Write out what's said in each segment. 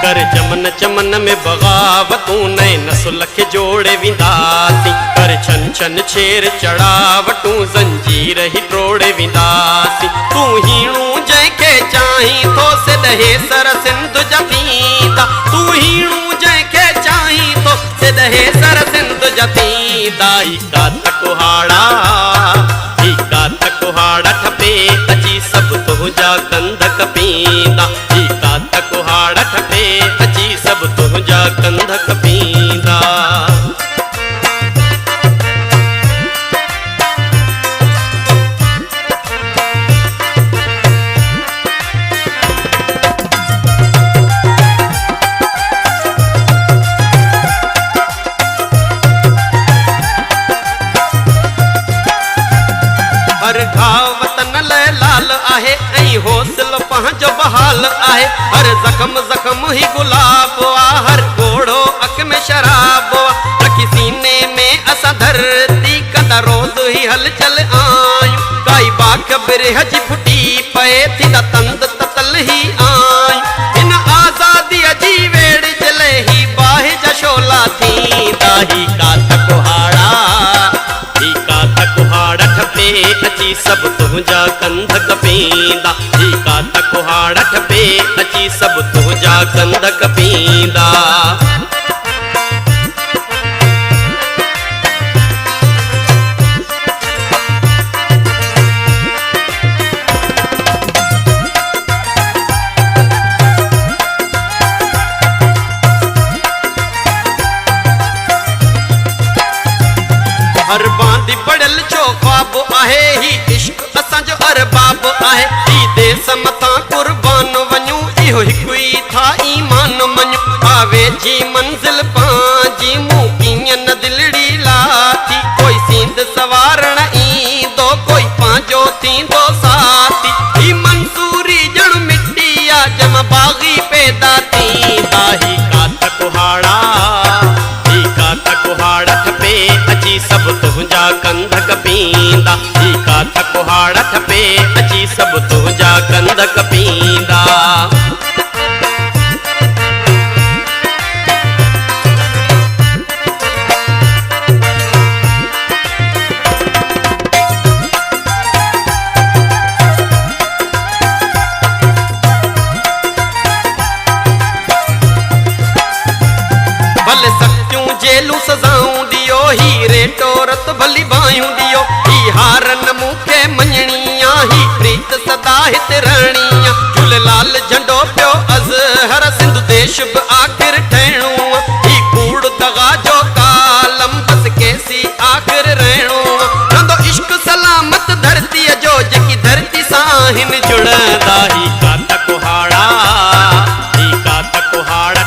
कर चमन चमन में बगावतूं नए नस्ल खे जोड़े विंदासी कर छन छन छेर चढ़ावटूं जंजीर ही टोड़े विंदासी तू हीणू जंहिंखे चाहीं थो से दहे सर सिंध जा थींदा तू हीणू जंहिंखे चाहीं थो से दहे सर सिंध जा थींदा ही कात कुहाड़ा ठपे अची सब तुंहिंजा कंध कपींदा ही कात कुहाड़ा ठपे अची सब तुंहिंजा कंध कपींदा। हर घाव वतन लाइ लाल आहे ऐं हौसलो पंहिंजो बहाल आहे हर ज़ख़्म ज़ख़्म ही गुलाब आहे हर घोड़ो अख में शराब रखी सीने में असां धरती कंदा रोज़ ही हलचल आयूं काई बाख बिरह जी फुटी पए थींदा तंद ततल ही आयूं हिन आज़ादीअ जी वेड़ जले ही बाहि जा शोला थींदा ही कात कुहाड़ा ठपे अची सब तुंहिंजा कंध कपींदा ही कात कुहाड़ा ठपे अची सब तुंहिंजा कंध कपींदा। हर बांदी पड़ल छो ख्वाब आहे ही इश्क असांजो अरबाब आहे ही देश मथां कुर्बान वञूं इहो हिकु ई था ईमान मञूं आवे जी मंज़िल पंहिंजी मूं कीअं न दिलड़ी लाथी कोई सींध सवारण ईंदो कोई पंहिंजो थींदो साथी ही मंसूरी ॼण मिटी आ जम बाग़ी पैदा थींदा ही कात कुहाड़ा ठपे अची सब तुंहिंजा कंध कपींदा ही कात कुहाड़ा ठपे अची सब तुंहिंजा कंध कपींदा। भले सख्तियूं जेलूं सज़ाऊं ॾियो ही रेटो रत भली बायूं ॾियो ही हार न मूंखे मञणी आ ही प्रीत सदा हिते रहणी आ झूलेलाल झंडो पियो अज़हर सिंध देश बि आख़िर ठहिणो ही कूड़ दगा जो कालम बस केसी आख़िर रहणो रहंदो इश्क सलामत धरतीअ जो जेकी धरती सां हिन जुड़ंदा ही कात कुहाड़ा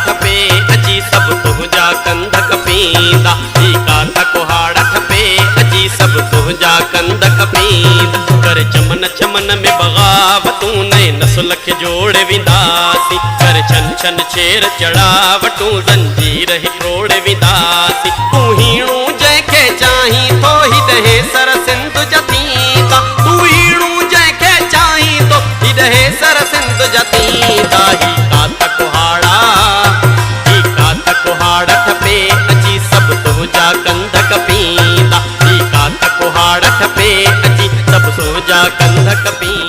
ठपे अची सब तुंहिंजा कंध कपींदा ही कात कुहाड़ा ठपे अची सब तुंहिंजा कंध कपींदा कर चमन चमन में बगावतूं नए नस्ल खे जोड़े विंदासी कर छन छन छेर चढ़ावटूं जंजीर ही टोड़े विंदासी तू हीणू जंहिंखे चाहीं थो ही दहे सर सिंध जा थींदा तू हीणू जंहिंखे चाहीं थो ही दहे सर सिंध जा थींदा ही कात कुहाड़ा ठपे अची सब तुंहिंजा कंध कपींदा ही कात कुहाड़ा ठपे अची सब तुंहिंजा कंध कपींदा।